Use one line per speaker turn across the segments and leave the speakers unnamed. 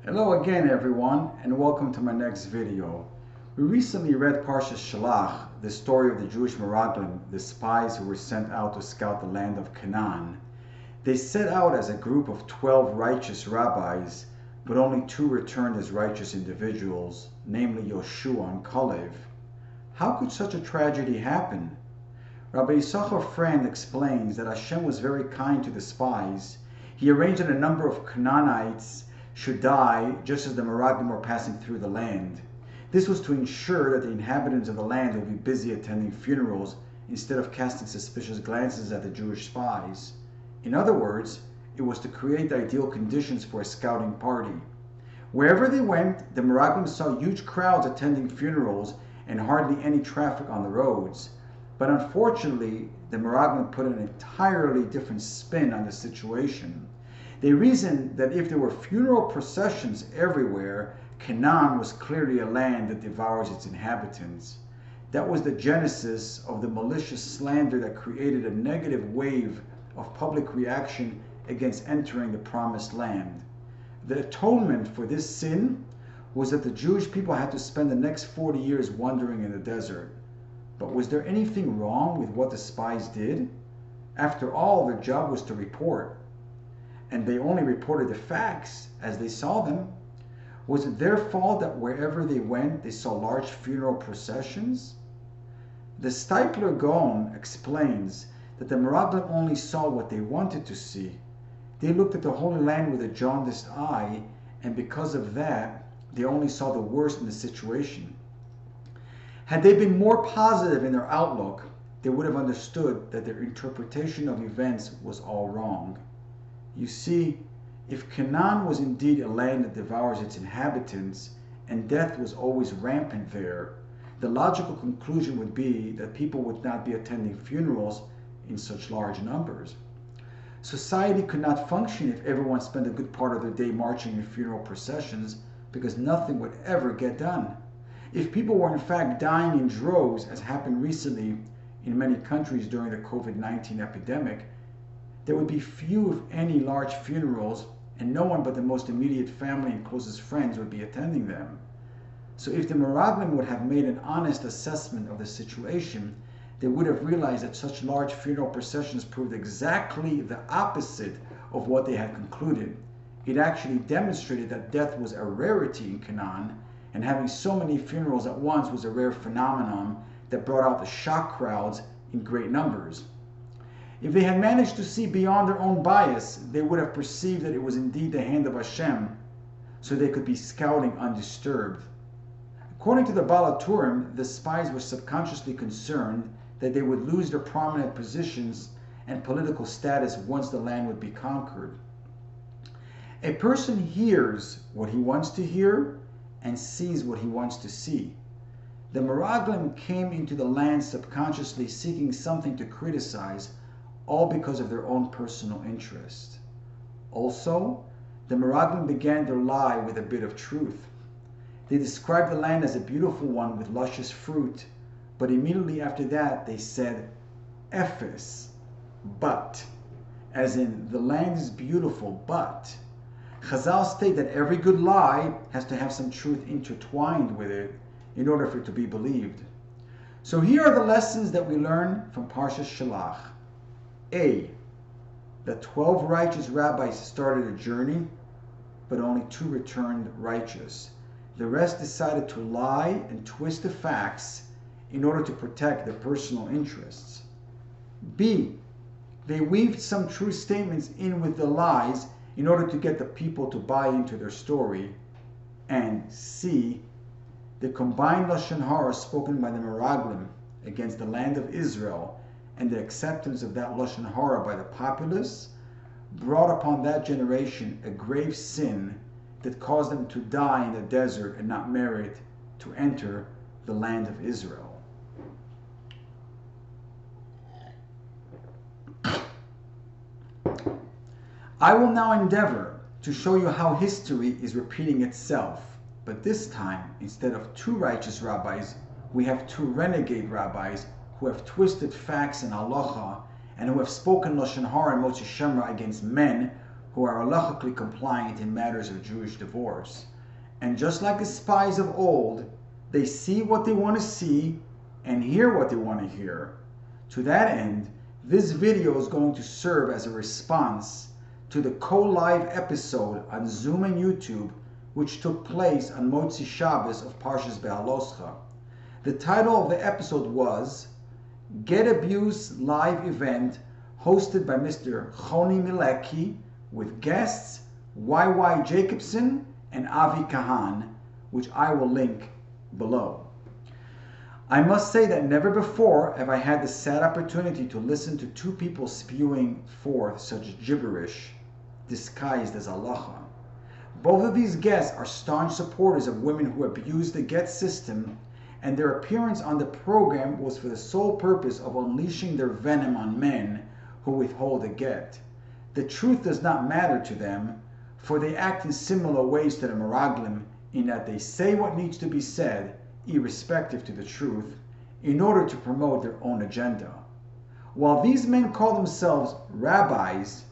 Hello again everyone, and welcome to my next video. We recently read Parshas Shalach, the story of the Jewish Meraglim, the spies who were sent out to scout the land of Canaan. They set out as a group of 12 righteous rabbis, but only 2 returned as righteous individuals, namely Yoshua and COLLIVE. How could such a tragedy happen? Rabbi Yisachar Friend explains that Hashem was very kind to the spies. He arranged that a number of Canaanites should die just as the Meraglim were passing through the land. This was to ensure that the inhabitants of the land would be busy attending funerals instead of casting suspicious glances at the Jewish spies. In other words, it was to create the ideal conditions for a scouting party. Wherever they went, the Meraglim saw huge crowds attending funerals and hardly any traffic on the roads. But unfortunately, the Meraglim put an entirely different spin on the situation. They reasoned that if there were funeral processions everywhere, Canaan was clearly a land that devours its inhabitants. That was the genesis of the malicious slander that created a negative wave of public reaction against entering the promised land. The atonement for this sin was that the Jewish people had to spend the next 40 years wandering in the desert. But was there anything wrong with what the spies did? After all, their job was to report. And they only reported the facts as they saw them. Was it their fault that wherever they went, they saw large funeral processions? The Steipler Gaon explains that the Meraglim only saw what they wanted to see. They looked at the Holy Land with a jaundiced eye, and because of that, they only saw the worst in the situation. Had they been more positive in their outlook, they would have understood that their interpretation of events was all wrong. You see, if Canaan was indeed a land that devours its inhabitants, and death was always rampant there, the logical conclusion would be that people would not be attending funerals in such large numbers. Society could not function if everyone spent a good part of their day marching in funeral processions, because nothing would ever get done. If people were in fact dying in droves, as happened recently in many countries during the COVID-19 epidemic, there would be few, if any, large funerals, and no one but the most immediate family and closest friends would be attending them. So if the Meraglim would have made an honest assessment of the situation, they would have realized that such large funeral processions proved exactly the opposite of what they had concluded. It actually demonstrated that death was a rarity in Canaan, and having so many funerals at once was a rare phenomenon that brought out the shock crowds in great numbers. If they had managed to see beyond their own bias, they would have perceived that it was indeed the hand of Hashem, so they could be scouting undisturbed. According to the Baal HaTurim, the spies were subconsciously concerned that they would lose their prominent positions and political status once the land would be conquered. A person hears what he wants to hear and sees what he wants to see. The Meraglim came into the land subconsciously seeking something to criticize, all because of their own personal interest. Also, the Meraglim began their lie with a bit of truth. They described the land as a beautiful one with luscious fruit, but immediately after that they said, Ephes, but, as in, the land is beautiful, but. Chazal state that every good lie has to have some truth intertwined with it in order for it to be believed. So here are the lessons that we learn from Parshas Shalach. A. The 12 righteous rabbis started a journey, but only 2 returned righteous. The rest decided to lie and twist the facts in order to protect their personal interests. B. They weaved some true statements in with the lies in order to get the people to buy into their story. And C. The combined lashon hara spoken by the Meraglim against the land of Israel and the acceptance of that lashon hara by the populace brought upon that generation a grave sin that caused them to die in the desert and not merit to enter the land of Israel. I will now endeavor to show you how history is repeating itself, but this time, instead of 2 righteous rabbis, we have 2 renegade rabbis who have twisted facts and halacha and who have spoken lashon hara and Motzi Shabbos against men who are halachically compliant in matters of Jewish divorce. And just like the spies of old, they see what they want to see and hear what they want to hear. To that end, this video is going to serve as a response to the COLLIVE episode on Zoom and YouTube, which took place on Motzi Shabbos of Parshas behaloscha. The title of the episode was Get Abuse Live Event, hosted by Mr. Choni Mileki, with guests YY Jacobson and Avi Kahan, which I will link below. I must say that never before have I had the sad opportunity to listen to two people spewing forth such gibberish disguised as halacha. Both of these guests are staunch supporters of women who abuse the get system, and their appearance on the program was for the sole purpose of unleashing their venom on men who withhold a get. The truth does not matter to them, for they act in similar ways to the meraglim, in that they say what needs to be said, irrespective to the truth, in order to promote their own agenda. While these men call themselves rabbis,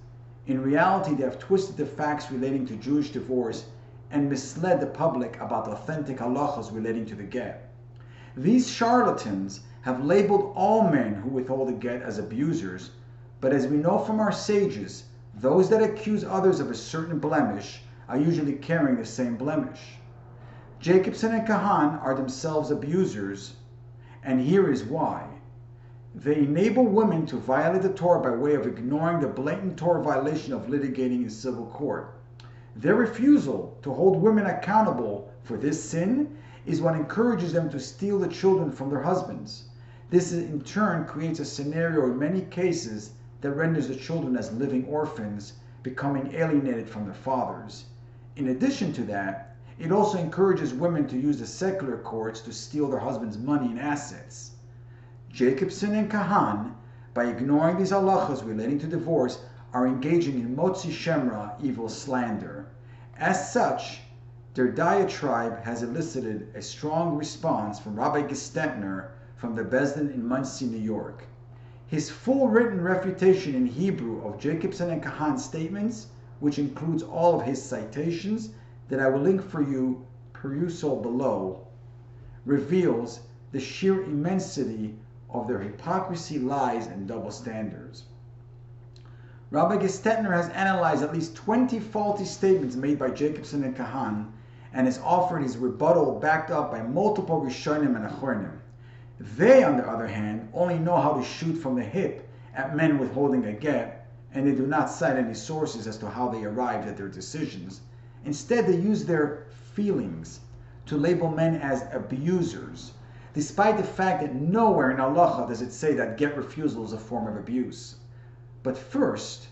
in reality they have twisted the facts relating to Jewish divorce and misled the public about the authentic halachas relating to the get. These charlatans have labeled all men who withhold a get as abusers, but as we know from our sages, those that accuse others of a certain blemish are usually carrying the same blemish. Jacobson and Kahan are themselves abusers, and here is why. They enable women to violate the Torah by way of ignoring the blatant Torah violation of litigating in civil court. Their refusal to hold women accountable for this sin is what encourages them to steal the children from their husbands. This in turn creates a scenario in many cases that renders the children as living orphans, becoming alienated from their fathers. In addition to that, it also encourages women to use the secular courts to steal their husbands' money and assets. Jacobson and Kahan, by ignoring these halachas relating to divorce, are engaging in Motzi Shemra, evil slander. As such, their diatribe has elicited a strong response from Rabbi Gestetner from the Bezdin in Monsey, New York. His full written refutation in Hebrew of Jacobson and Kahan's statements, which includes all of his citations, that I will link for you perusal below, reveals the sheer immensity of their hypocrisy, lies, and double standards. Rabbi Gestetner has analyzed at least 20 faulty statements made by Jacobson and Kahan and has offered his rebuttal backed up by multiple Rishonim and Achronim. They, on the other hand, only know how to shoot from the hip at men withholding a get, and they do not cite any sources as to how they arrived at their decisions. Instead, they use their feelings to label men as abusers, despite the fact that nowhere in halacha does it say that get refusal is a form of abuse. But first,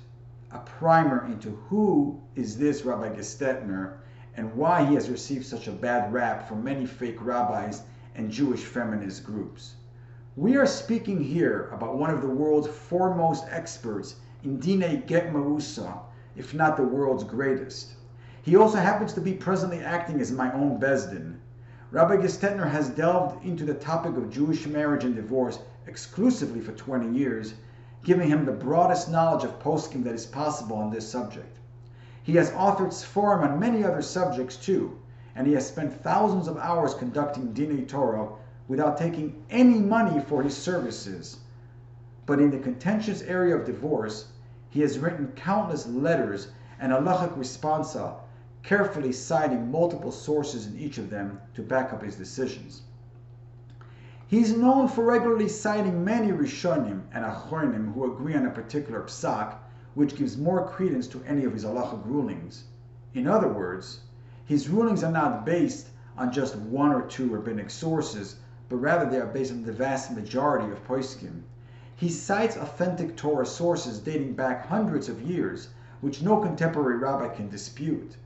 a primer into who is this Rabbi Gestetner and why he has received such a bad rap from many fake rabbis and Jewish feminist groups. We are speaking here about one of the world's foremost experts in Dinei Get Mausa, if not the world's greatest. He also happens to be presently acting as my own Bezdin. Rabbi Gestetner has delved into the topic of Jewish marriage and divorce exclusively for 20 years, giving him the broadest knowledge of poskim that is possible on this subject. He has authored sforim on many other subjects too, and he has spent thousands of hours conducting Dinei Torah without taking any money for his services. But in the contentious area of divorce, he has written countless letters and halachic responsa, carefully citing multiple sources in each of them to back up his decisions. He is known for regularly citing many Rishonim and Achronim who agree on a particular psak, which gives more credence to any of his halachic rulings. In other words, his rulings are not based on just one or two rabbinic sources, but rather they are based on the vast majority of poskim. He cites authentic Torah sources dating back hundreds of years, which no contemporary rabbi can dispute.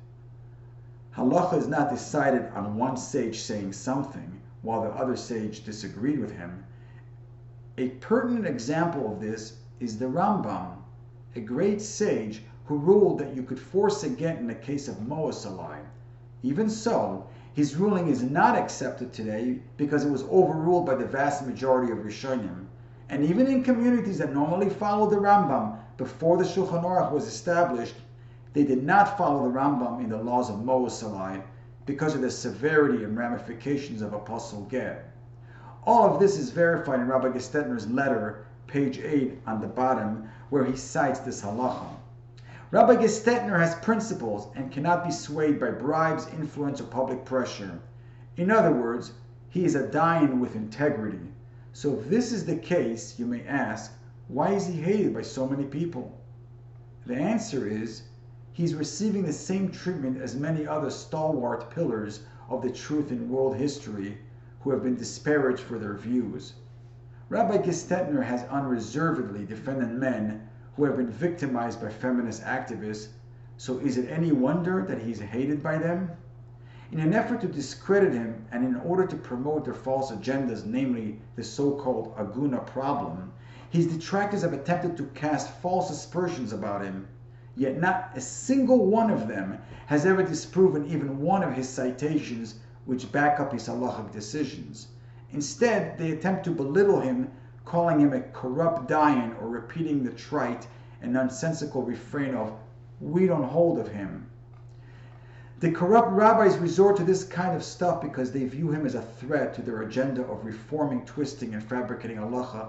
Halacha is not decided on one sage saying something, while the other sage disagreed with him. A pertinent example of this is the Rambam, a great sage who ruled that you could force a get in the case of moasalai. Even so, his ruling is not accepted today because it was overruled by the vast majority of Rishonim. And even in communities that normally followed the Rambam before the Shulchan Aruch was established, They did not follow the Rambam in the laws of Moasalai because of the severity and ramifications of apostle get. All of this is verified in Rabbi Gestetner's letter, page 8 on the bottom, where he cites this halacha. Rabbi Gestetner has principles and cannot be swayed by bribes, influence, or public pressure. In other words, he is a dayan with integrity. So if this is the case, you may ask, why is he hated by so many people? The answer is, he's receiving the same treatment as many other stalwart pillars of the truth in world history who have been disparaged for their views. Rabbi Gestetner has unreservedly defended men who have been victimized by feminist activists, so is it any wonder that he's hated by them? In an effort to discredit him and in order to promote their false agendas, namely the so-called Aguna problem, his detractors have attempted to cast false aspersions about him, yet not a single one of them has ever disproven even one of his citations which back up his halachic decisions. Instead, they attempt to belittle him, calling him a corrupt dayan or repeating the trite and nonsensical refrain of, "We don't hold of him." The corrupt rabbis resort to this kind of stuff because they view him as a threat to their agenda of reforming, twisting, and fabricating halacha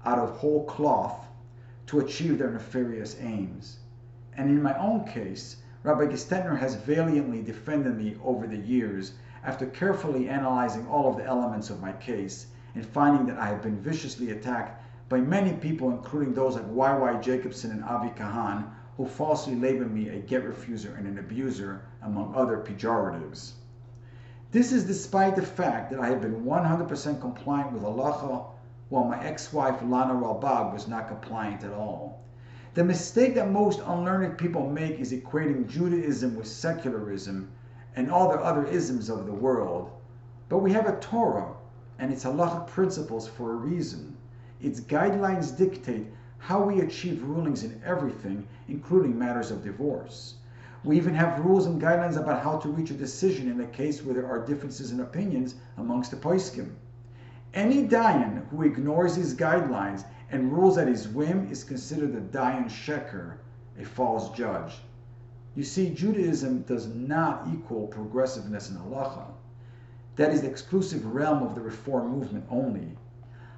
out of whole cloth to achieve their nefarious aims. And in my own case, Rabbi Gestetner has valiantly defended me over the years after carefully analyzing all of the elements of my case and finding that I have been viciously attacked by many people, including those like YY Jacobson and Avi Kahan, who falsely labeled me a get refuser and an abuser, among other pejoratives. This is despite the fact that I have been 100% compliant with halacha, while my ex-wife Lana Ralbag was not compliant at all. The mistake that most unlearned people make is equating Judaism with secularism and all the other isms of the world. But we have a Torah and its halachic principles for a reason. Its guidelines dictate how we achieve rulings in everything, including matters of divorce. We even have rules and guidelines about how to reach a decision in a case where there are differences in opinions amongst the poskim. Any dayan who ignores these guidelines and rules at his whim is considered a dayan sheker, a false judge. You see, Judaism does not equal progressiveness in halacha. That is the exclusive realm of the Reform movement only.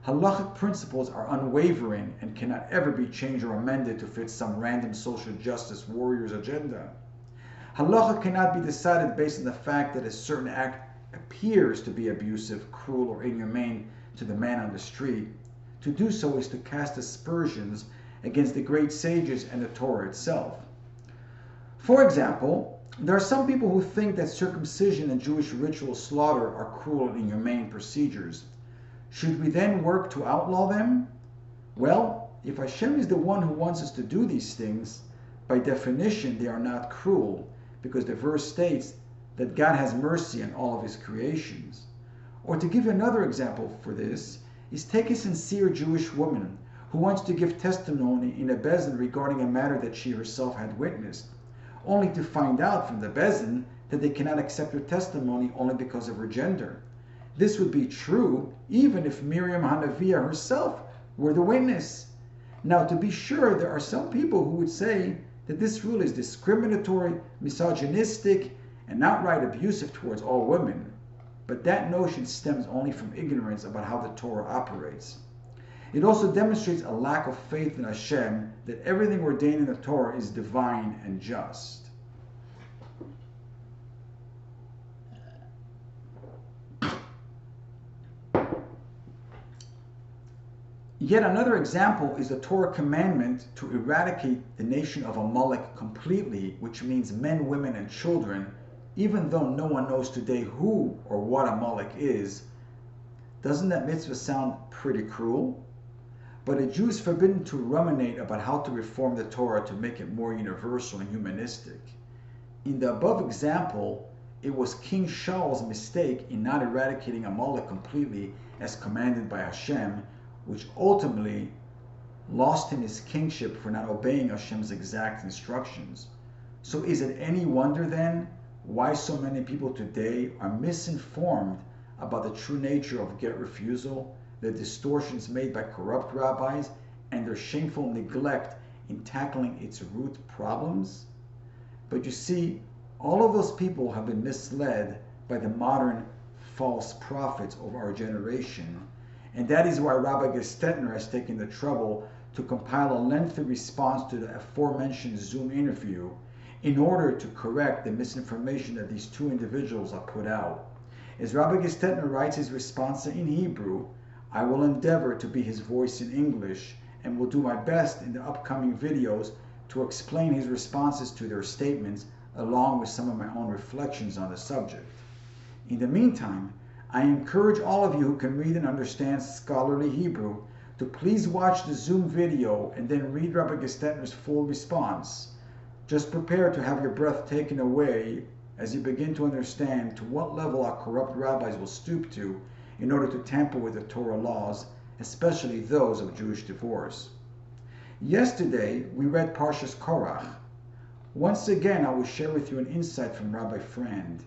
Halachic principles are unwavering and cannot ever be changed or amended to fit some random social justice warrior's agenda. Halacha cannot be decided based on the fact that a certain act appears to be abusive, cruel, or inhumane to the man on the street. To do so is to cast aspersions against the great sages and the Torah itself. For example, there are some people who think that circumcision and Jewish ritual slaughter are cruel and inhumane procedures. Should we then work to outlaw them? Well, if Hashem is the one who wants us to do these things, by definition they are not cruel, because the verse states that God has mercy on all of his creations. Or to give another example for this, is take a sincere Jewish woman who wants to give testimony in a bezin regarding a matter that she herself had witnessed, only to find out from the bezin that they cannot accept her testimony only because of her gender. This would be true even if Miriam Hanaviah herself were the witness. Now, to be sure, there are some people who would say that this rule is discriminatory, misogynistic, and outright abusive towards all women. But that notion stems only from ignorance about how the Torah operates. It also demonstrates a lack of faith in Hashem that everything ordained in the Torah is divine and just. Yet another example is the Torah commandment to eradicate the nation of Amalek completely, which means men, women, and children, even though no one knows today who or what Amalek is. Doesn't that mitzvah sound pretty cruel? But a Jew is forbidden to ruminate about how to reform the Torah to make it more universal and humanistic. In the above example, it was King Shaul's mistake in not eradicating Amalek completely as commanded by Hashem, which ultimately lost him his kingship for not obeying Hashem's exact instructions. So is it any wonder then why so many people today are misinformed about the true nature of get refusal, the distortions made by corrupt rabbis, and their shameful neglect in tackling its root problems? But you see, all of those people have been misled by the modern false prophets of our generation. And that is why Rabbi Gestetner has taken the trouble to compile a lengthy response to the aforementioned Zoom interview in order to correct the misinformation that these two individuals have put out. As Rabbi Gestetner writes his responsa in Hebrew, I will endeavor to be his voice in English and will do my best in the upcoming videos to explain his responses to their statements along with some of my own reflections on the subject. In the meantime, I encourage all of you who can read and understand scholarly Hebrew to please watch the Zoom video and then read Rabbi Gestetner's full response. Just prepare to have your breath taken away as you begin to understand to what level our corrupt rabbis will stoop to in order to tamper with the Torah laws, especially those of Jewish divorce. Yesterday, we read Parshas Korach. Once again, I will share with you an insight from Rabbi Friend.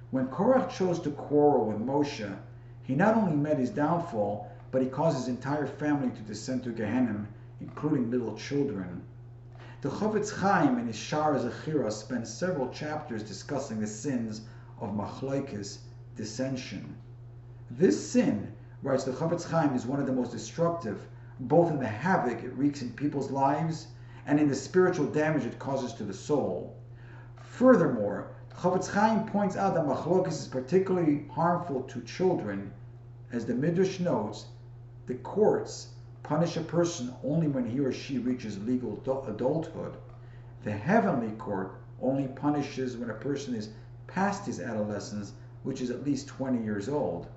When Korach chose to quarrel with Moshe, he not only met his downfall, but he caused his entire family to descend to Gehenna, including little children. The Chaim in his Shar Zechira spends several chapters discussing the sins of machlokes, dissension. This sin, writes the Chaim, is one of the most destructive, both in the havoc it wreaks in people's lives and in the spiritual damage it causes to the soul. Furthermore, Chaim points out that machlokes is particularly harmful to children. As the Midrash notes, the courts punish a person only when he or she reaches legal adulthood. The heavenly court only punishes when a person is past his adolescence, which is at least 20 years old.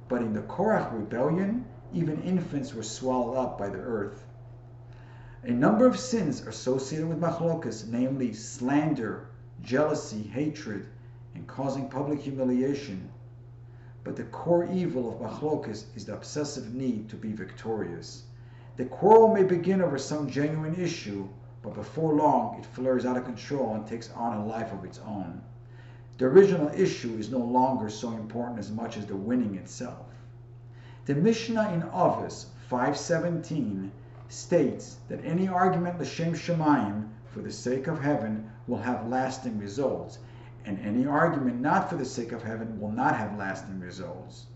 But in the Korach rebellion, even infants were swallowed up by the earth. A number of sins associated with machlokes, namely slander, jealousy, hatred, and causing public humiliation. But the core evil of machlokes is the obsessive need to be victorious. The quarrel may begin over some genuine issue, but before long it flares out of control and takes on a life of its own. The original issue is no longer so important as much as the winning itself. The Mishnah in Avos 5:17 states that any argument l'shem shamayim, for the sake of heaven, will have lasting results, and any argument not for the sake of heaven will not have lasting results.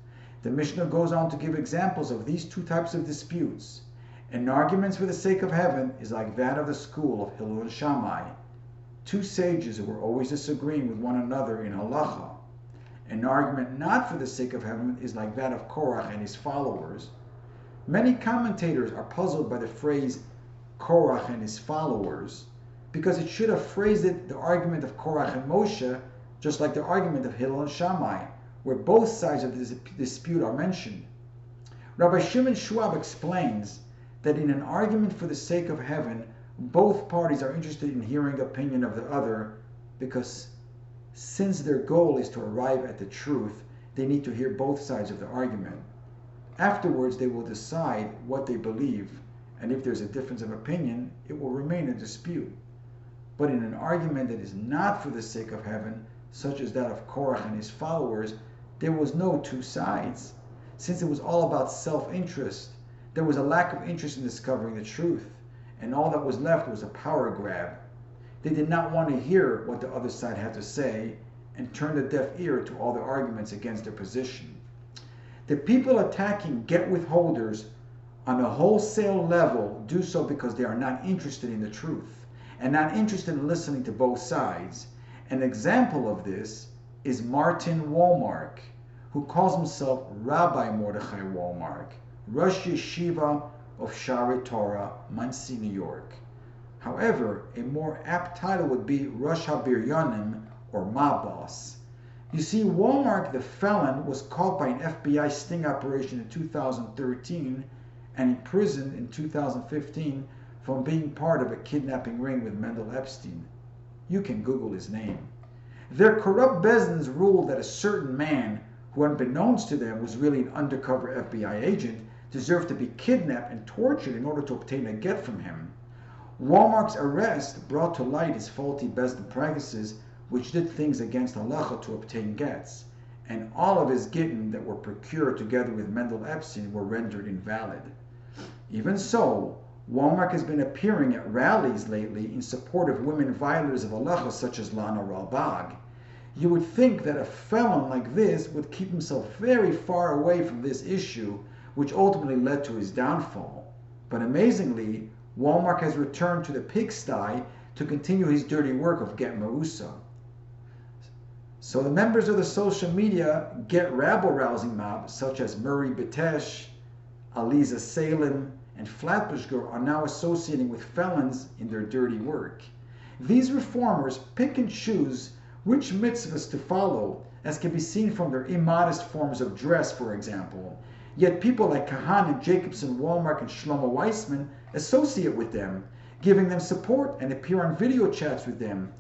The Mishnah goes on to give examples of these two types of disputes. An argument for the sake of heaven is like that of the school of Hillel and Shammai, two sages who were always disagreeing with one another in halacha. An argument not for the sake of heaven is like that of Korach and his followers. Many commentators are puzzled by the phrase Korach and his followers, because it should have phrased it the argument of Korach and Moshe, just like the argument of Hillel and Shammai, where both sides of this dispute are mentioned. Rabbi Shimon Schwab explains that in an argument for the sake of heaven, both parties are interested in hearing the opinion of the other, because since their goal is to arrive at the truth, they need to hear both sides of the argument. Afterwards, they will decide what they believe, and if there's a difference of opinion, it will remain a dispute. But in an argument that is not for the sake of heaven, such as that of Korach and his followers, there was no two sides. Since it was all about self-interest, there was a lack of interest in discovering the truth, and all that was left was a power grab. They did not want to hear what the other side had to say and turned a deaf ear to all the arguments against their position. The people attacking get-withholders on a wholesale level do so because they are not interested in the truth and not interested in listening to both sides. An example of this is Martin Walmark, who calls himself Rabbi Mordechai Walmark, Rosh Yeshiva of Shari Torah, Monsey, New York. However, a more apt title would be Rosh HaBiryanim, or Ma Boss. You see, Walmark the felon was caught by an FBI sting operation in 2013 and imprisoned in 2015 from being part of a kidnapping ring with Mendel Epstein. You can Google his name. Their corrupt bezdins ruled that a certain man, who unbeknownst to them was really an undercover FBI agent, deserved to be kidnapped and tortured in order to obtain a get from him. Walmark's arrest brought to light his faulty bezdin practices, which did things against halacha to obtain gets, and all of his gittin that were procured together with Mendel Epstein were rendered invalid. Even so, Walmart has been appearing at rallies lately in support of women violators of halacha such as Lana Ralbag. You would think that a felon like this would keep himself very far away from this issue, which ultimately led to his downfall. But amazingly, Walmart has returned to the pigsty to continue his dirty work of Get Marusa. So the members of the social media Get rabble-rousing mob, such as Murray Bitesh, Aliza Salem, and Flatbush Girl, are now associating with felons in their dirty work. These reformers pick and choose which mitzvahs to follow, as can be seen from their immodest forms of dress, for example. Yet people like Kahan and Jacobson, Walmart, and Shlomo Weissman associate with them, giving them support and appear on video chats with them.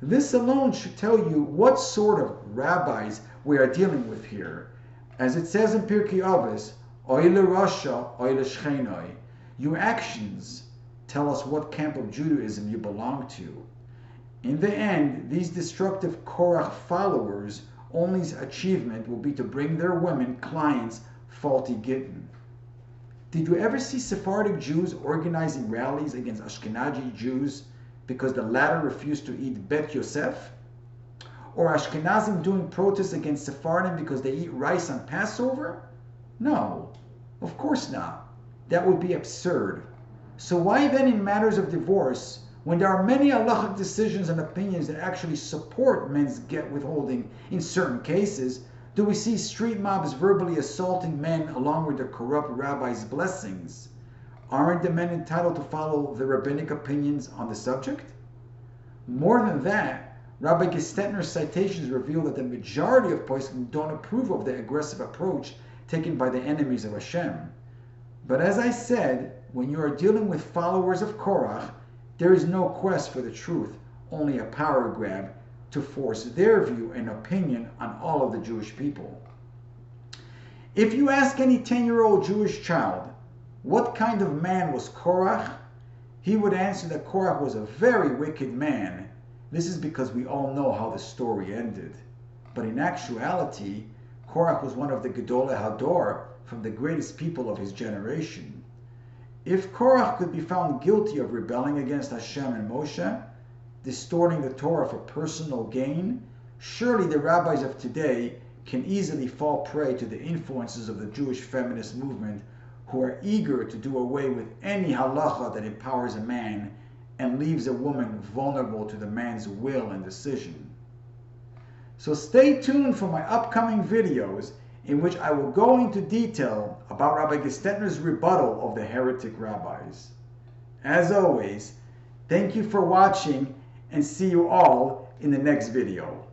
This alone should tell you what sort of rabbis we are dealing with here. As it says in Pirkei Avos, Oile Rasha, Oile Shchenoi. Your actions tell us what camp of Judaism you belong to. In the end, these destructive Korach followers' only achievement will be to bring their women clients faulty gittin. Did you ever see Sephardic Jews organizing rallies against Ashkenazi Jews because the latter refused to eat Bet Yosef? Or Ashkenazim doing protests against Sephardim because they eat rice on Passover? No, of course not. That would be absurd. So why then in matters of divorce, when there are many halachic decisions and opinions that actually support men's get withholding in certain cases, do we see street mobs verbally assaulting men along with their corrupt rabbis' blessings? Aren't the men entitled to follow the rabbinic opinions on the subject? More than that, Rabbi Gestetner's citations reveal that the majority of poskim don't approve of the aggressive approach taken by the enemies of Hashem. But as I said, when you are dealing with followers of Korach, there is no quest for the truth, only a power grab to force their view and opinion on all of the Jewish people. If you ask any 10-year-old Jewish child, what kind of man was Korach? He would answer that Korach was a very wicked man. This is because we all know how the story ended. But in actuality, Korach was one of the Gedolei Hador, from the greatest people of his generation. If Korach could be found guilty of rebelling against Hashem and Moshe, distorting the Torah for personal gain, surely the rabbis of today can easily fall prey to the influences of the Jewish feminist movement, who are eager to do away with any halacha that empowers a man and leaves a woman vulnerable to the man's will and decision. So stay tuned for my upcoming videos in which I will go into detail about Rabbi Gestetner's rebuttal of the heretic rabbis. As always, thank you for watching and see you all in the next video.